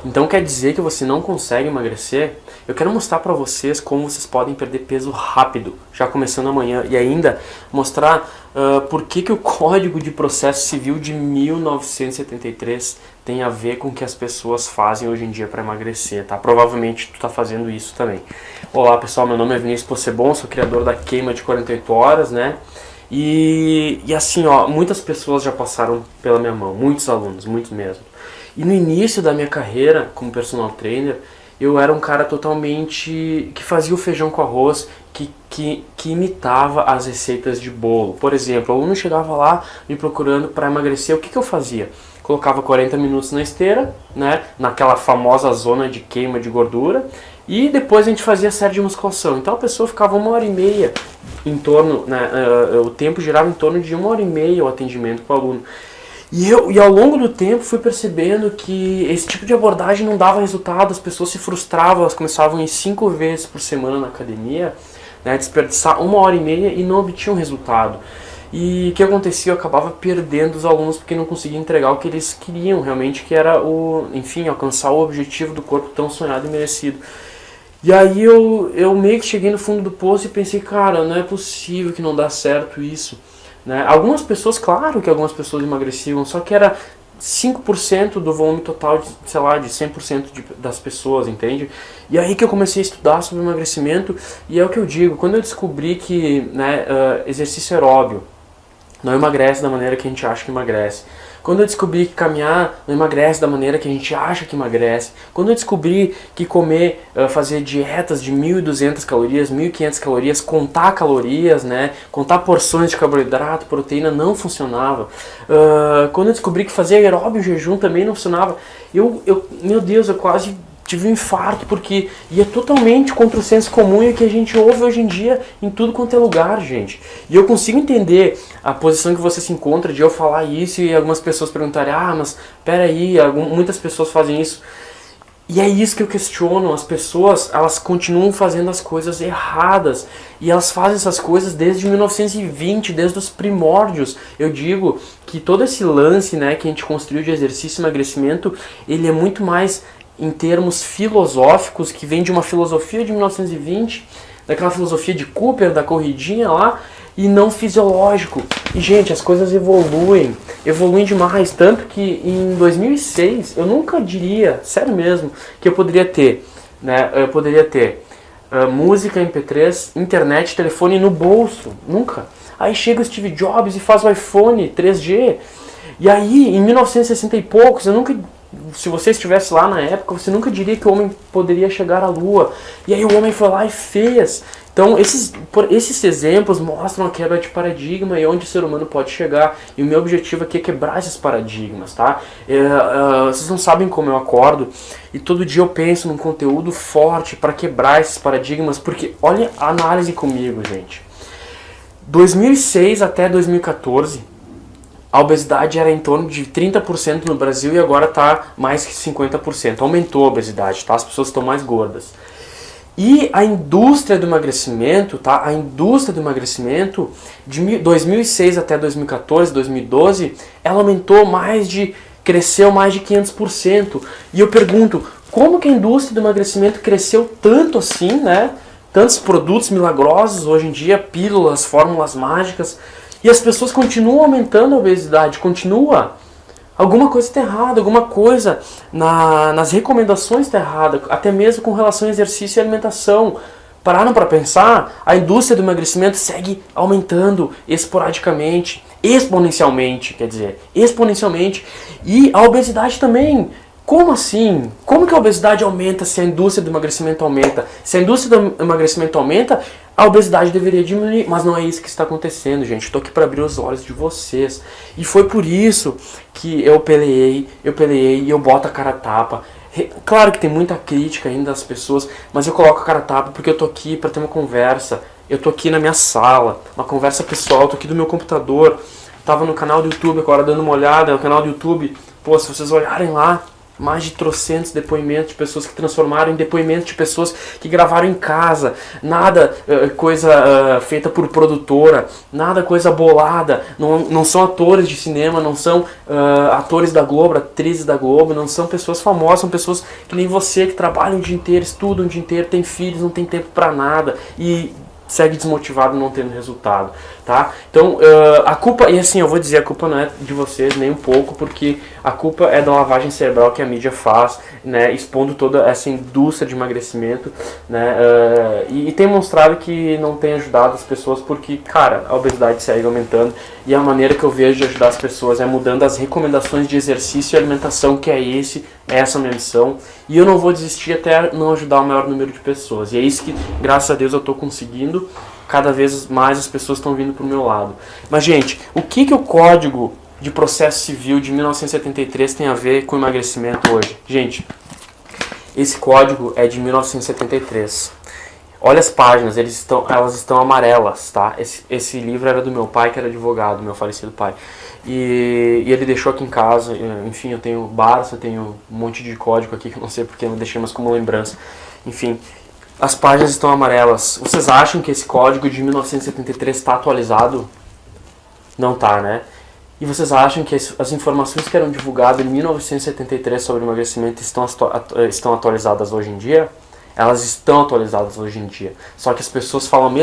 Então quer dizer que você não consegue emagrecer? Eu quero mostrar para vocês como vocês podem perder peso rápido, já começando amanhã, e ainda mostrar por que o Código de Processo Civil de 1973 tem a ver com o que as pessoas fazem hoje em dia para emagrecer, tá? Provavelmente tu tá fazendo isso também. Olá pessoal, meu nome é Vinícius Possebon, sou criador da Queima de 48 Horas, né? E assim, ó, muitas pessoas já passaram pela minha mão, muitos alunos, muitos mesmo. E no início da minha carreira como personal trainer, eu era um cara totalmente que fazia o feijão com arroz, que imitava as receitas de bolo. Por exemplo, o aluno chegava lá me procurando para emagrecer, o que eu fazia? Colocava 40 minutos na esteira, né, naquela famosa zona de queima de gordura, e depois a gente fazia a série de musculação. Então a pessoa ficava 1h30 em torno, né, o tempo girava em torno de 1h30 o atendimento com o aluno. E ao longo do tempo fui percebendo que esse tipo de abordagem não dava resultado, as pessoas se frustravam, elas começavam a ir 5 vezes por semana na academia, né, desperdiçar 1h30 e não obtinham resultado. E o que acontecia? Eu acabava perdendo os alunos porque não conseguia entregar o que eles queriam realmente, que era alcançar o objetivo do corpo tão sonhado e merecido. E aí eu meio que cheguei no fundo do poço e pensei, cara, não é possível que não dá certo isso. Né? Algumas pessoas, claro que algumas pessoas emagreciam, só que era 5% do volume total de, sei lá, de 100% das pessoas, entende? E aí que eu comecei a estudar sobre emagrecimento, e é o que eu digo, quando eu descobri que, né, exercício aeróbio não emagrece da maneira que a gente acha que emagrece. Quando eu descobri que caminhar não emagrece da maneira que a gente acha que emagrece. Quando eu descobri que comer, fazer dietas de 1.200 calorias, 1.500 calorias, contar calorias, né, contar porções de carboidrato, proteína não funcionava. Quando eu descobri que fazer aeróbio jejum também não funcionava, meu Deus, eu quase tive um infarto, porque ia totalmente contra o senso comum e o que a gente ouve hoje em dia em tudo quanto é lugar, gente. E eu consigo entender a posição que você se encontra de eu falar isso e algumas pessoas perguntarem, mas peraí, muitas pessoas fazem isso. E é isso que eu questiono, as pessoas, elas continuam fazendo as coisas erradas, e elas fazem essas coisas desde 1920, desde os primórdios. Eu digo que todo esse lance, né, que a gente construiu de exercício e emagrecimento, ele é muito mais em termos filosóficos, que vem de uma filosofia de 1920, daquela filosofia de Cooper, da corridinha lá, e não fisiológico. E, gente, as coisas evoluem demais, tanto que em 2006, eu nunca diria, sério mesmo, que eu poderia ter, né, música MP3, internet, telefone no bolso, nunca. Aí chega o Steve Jobs e faz o iPhone 3G, e aí, em 1960 e poucos, se você estivesse lá na época, você nunca diria que o homem poderia chegar à Lua. E aí o homem foi lá e fez. Então esses exemplos mostram a quebra de paradigma e onde o ser humano pode chegar. E o meu objetivo aqui é quebrar esses paradigmas, tá? Vocês não sabem como eu acordo. E todo dia eu penso num conteúdo forte para quebrar esses paradigmas. Porque olha a análise comigo, gente. 2006 até 2014... a obesidade era em torno de 30% no Brasil e agora está mais que 50%. Aumentou a obesidade, tá? As pessoas estão mais gordas. E a indústria do emagrecimento, tá? A indústria do emagrecimento, de 2006 até 2014, 2012, ela cresceu mais de 500%. E eu pergunto, como que a indústria do emagrecimento cresceu tanto assim, né? Tantos produtos milagrosos hoje em dia, pílulas, fórmulas mágicas... E as pessoas continuam aumentando a obesidade, continua. Alguma coisa está errada, alguma coisa nas recomendações está errada, até mesmo com relação ao exercício e alimentação. Pararam para pensar? A indústria do emagrecimento segue aumentando esporadicamente, exponencialmente. E a obesidade também. Como assim? Como que a obesidade aumenta se a indústria do emagrecimento aumenta? Se a indústria do emagrecimento aumenta, a obesidade deveria diminuir, mas não é isso que está acontecendo, gente. Estou aqui para abrir os olhos de vocês. E foi por isso que eu peleei e eu boto a cara a tapa. Claro que tem muita crítica ainda das pessoas, mas eu coloco a cara a tapa porque eu tô aqui para ter uma conversa. Eu tô aqui na minha sala, uma conversa pessoal, tô aqui do meu computador. Tava no canal do YouTube agora dando uma olhada, no canal do YouTube. Pô, se vocês olharem lá, mais de trocentos depoimentos de pessoas que transformaram em depoimentos de pessoas que gravaram em casa, nada coisa feita por produtora, nada coisa bolada, não são atores de cinema, não são atores da Globo, atrizes da Globo, não são pessoas famosas, são pessoas que nem você, que trabalham o dia inteiro, estudam o dia inteiro, têm filhos, não tem tempo pra nada e segue desmotivado não tendo resultado, tá? Então, a culpa, e assim, eu vou dizer, a culpa não é de vocês nem um pouco, porque a culpa é da lavagem cerebral que a mídia faz, né, expondo toda essa indústria de emagrecimento, né, e tem mostrado que não tem ajudado as pessoas, porque, cara, a obesidade segue aumentando, e a maneira que eu vejo de ajudar as pessoas é mudando as recomendações de exercício e alimentação, que é essa a minha missão, e eu não vou desistir até não ajudar o maior número de pessoas, e é isso que, graças a Deus, eu estou conseguindo. Cada vez mais as pessoas estão vindo pro meu lado. Mas, gente, o que o Código de Processo Civil de 1973 tem a ver com emagrecimento hoje? Gente, esse código é de 1973. Olha as páginas, elas estão amarelas, tá? Esse livro era do meu pai, que era advogado, meu falecido pai. E ele deixou aqui em casa, enfim, eu tenho Barça, eu tenho um monte de código aqui que eu não sei porque eu deixei, mas como lembrança. Enfim, as páginas estão amarelas. Vocês acham que esse código de 1973 está atualizado? Não está, né? E vocês acham que as informações que eram divulgadas em 1973 sobre emagrecimento estão atualizadas hoje em dia? Elas estão atualizadas hoje em dia. Só que as pessoas falam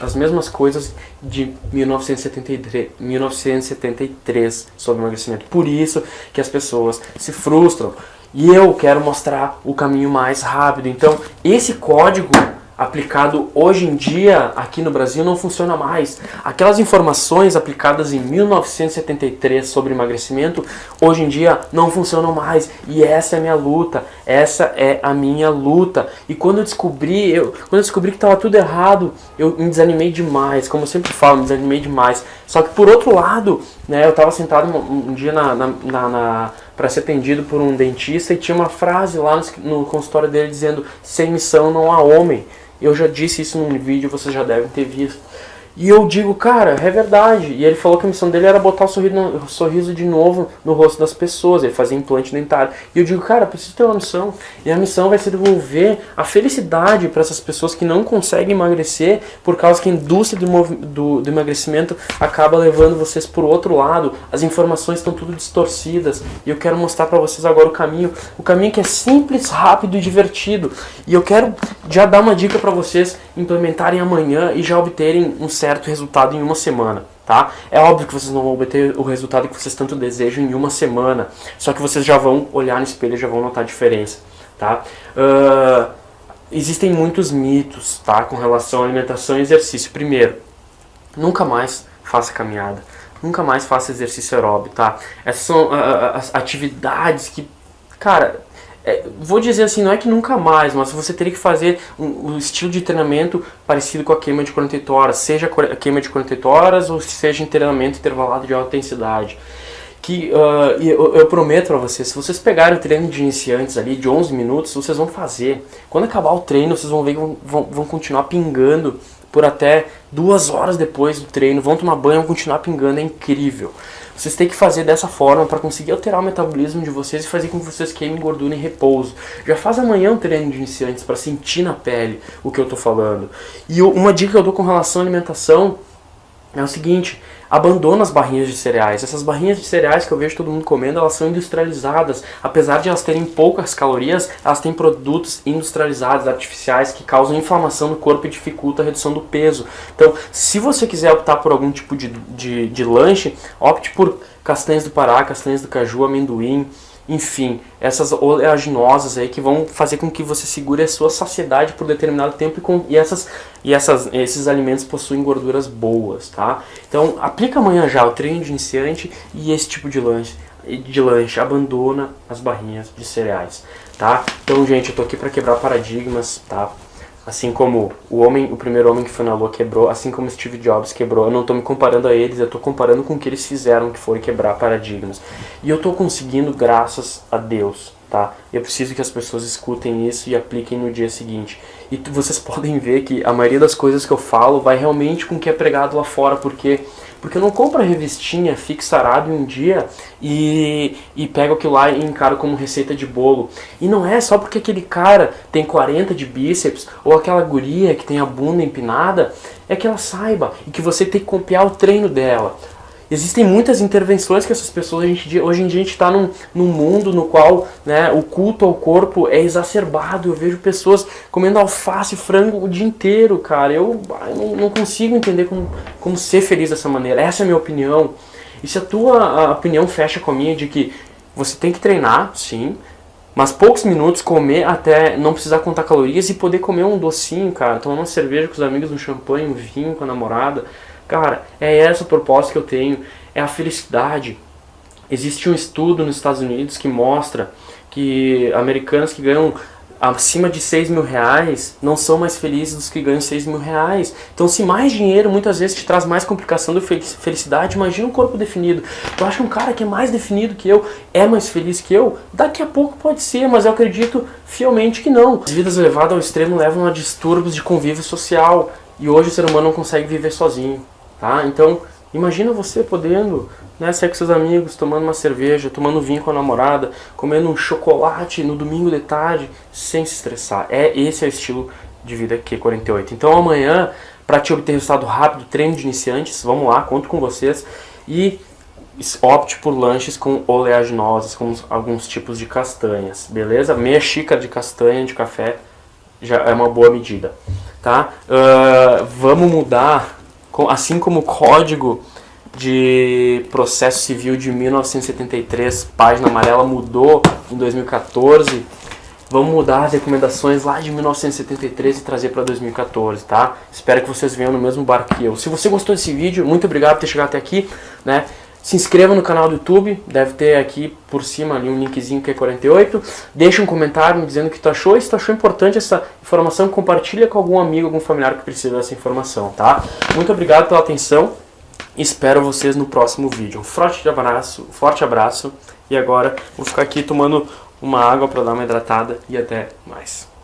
as mesmas coisas de 1973 sobre emagrecimento. Por isso que as pessoas se frustram. E eu quero mostrar o caminho mais rápido. Então, esse código aplicado hoje em dia aqui no Brasil não funciona mais. Aquelas informações aplicadas em 1973 sobre emagrecimento, hoje em dia não funcionam mais. E essa é a minha luta. Essa é a minha luta. E quando eu descobri que estava tudo errado, eu me desanimei demais. Como eu sempre falo, me desanimei demais. Só que por outro lado, né, eu estava sentado um dia para ser atendido por um dentista e tinha uma frase lá no consultório dele dizendo: sem missão não há homem. Eu já disse isso num vídeo, vocês já devem ter visto. E eu digo, cara, é verdade. E ele falou que a missão dele era botar o sorriso de novo no rosto das pessoas. Ele fazia implante dentário. E eu digo, cara, preciso ter uma missão. E a missão vai ser devolver a felicidade para essas pessoas que não conseguem emagrecer, por causa que a indústria do emagrecimento acaba levando vocês por outro lado. As informações estão tudo distorcidas. E eu quero mostrar para vocês agora o caminho que é simples, rápido e divertido. E eu quero já dar uma dica para vocês implementarem amanhã e já obterem um certo resultado em uma semana, tá? É óbvio que vocês não vão obter o resultado que vocês tanto desejam em uma semana, só que vocês já vão olhar no espelho e já vão notar a diferença, tá? Existem muitos mitos, tá, com relação à alimentação e exercício. Primeiro, nunca mais faça caminhada, nunca mais faça exercício aeróbico, tá? Essas são as atividades que, cara, vou dizer assim, não é que nunca mais, mas você teria que fazer um estilo de treinamento parecido com a queima de 48 horas, seja a queima de 48 horas ou seja treinamento intervalado de alta intensidade. Eu prometo pra vocês, se vocês pegarem o treino de iniciantes ali de 11 minutos, vocês vão fazer. Quando acabar o treino, vocês vão ver que vão continuar pingando por até 2 horas depois do treino, vão tomar banho e vão continuar pingando, é incrível. Vocês têm que fazer dessa forma para conseguir alterar o metabolismo de vocês e fazer com que vocês queimem gordura em repouso. Já faz amanhã um treino de iniciantes para sentir na pele o que eu tô falando. E uma dica que eu dou com relação à alimentação é o seguinte: abandona as barrinhas de cereais. Essas barrinhas de cereais que eu vejo todo mundo comendo, elas são industrializadas. Apesar de elas terem poucas calorias, elas têm produtos industrializados, artificiais, que causam inflamação no corpo e dificultam a redução do peso. Então, se você quiser optar por algum tipo de lanche, opte por castanhas do Pará, castanhas do caju, amendoim, enfim, essas oleaginosas aí que vão fazer com que você segure a sua saciedade por determinado tempo esses alimentos possuem gorduras boas, tá? Então, aplica amanhã já o treino de iniciante e esse tipo de lanche, abandona as barrinhas de cereais, tá? Então, gente, eu tô aqui para quebrar paradigmas, tá? Assim como o primeiro homem que foi na Lua quebrou, assim como Steve Jobs quebrou. Eu não estou me comparando a eles, eu estou comparando com o que eles fizeram, que foi quebrar paradigmas. E eu estou conseguindo graças a Deus, tá? Eu preciso que as pessoas escutem isso e apliquem no dia seguinte. E vocês podem ver que a maioria das coisas que eu falo vai realmente com o que é pregado lá fora, porque Porque eu não compro a revistinha fixarado em um dia e pego aquilo lá e encaro como receita de bolo. E não é só porque aquele cara tem 40 de bíceps ou aquela guria que tem a bunda empinada, é que ela saiba e que você tem que copiar o treino dela. Existem muitas intervenções que essas pessoas, hoje em dia a gente está num mundo no qual, né, o culto ao corpo é exacerbado. Eu vejo pessoas comendo alface e frango o dia inteiro, cara. Eu não consigo entender como ser feliz dessa maneira. Essa é a minha opinião. E se a tua opinião fecha com a minha de que você tem que treinar, sim, mas poucos minutos, comer até não precisar contar calorias e poder comer um docinho, cara, tomar uma cerveja com os amigos, um champanhe, um vinho com a namorada. Cara, é essa a proposta que eu tenho, é a felicidade. Existe um estudo nos Estados Unidos que mostra que americanos que ganham acima de 6 mil reais não são mais felizes dos que ganham 6 mil reais. Então, se mais dinheiro muitas vezes te traz mais complicação do que felicidade, imagina um corpo definido. Eu acho que um cara que é mais definido que eu é mais feliz que eu? Daqui a pouco pode ser, mas eu acredito fielmente que não. As vidas levadas ao extremo levam a distúrbios de convívio social e hoje o ser humano não consegue viver sozinho. Tá? Então, imagina você podendo, né, sair com seus amigos, tomando uma cerveja, tomando vinho com a namorada, comendo um chocolate no domingo de tarde, sem se estressar. Esse é o estilo de vida Q48. Então amanhã, para te obter resultado rápido, treino de iniciantes, vamos lá, conto com vocês. E opte por lanches com oleaginosas, com alguns tipos de castanhas, beleza? Meia xícara de castanha de café já é uma boa medida, tá? Vamos mudar. Assim como o Código de Processo Civil de 1973, página amarela, mudou em 2014, vamos mudar as recomendações lá de 1973 e trazer para 2014, tá? Espero que vocês venham no mesmo barco que eu. Se você gostou desse vídeo, muito obrigado por ter chegado até aqui, né? Se inscreva no canal do YouTube, deve ter aqui por cima ali um linkzinho que é 48. Deixa um comentário me dizendo o que tu achou. E se tu achou importante essa informação, compartilha com algum amigo, algum familiar que precisa dessa informação, tá? Muito obrigado pela atenção. Espero vocês no próximo vídeo. Um forte abraço. E agora vou ficar aqui tomando uma água para dar uma hidratada e até mais.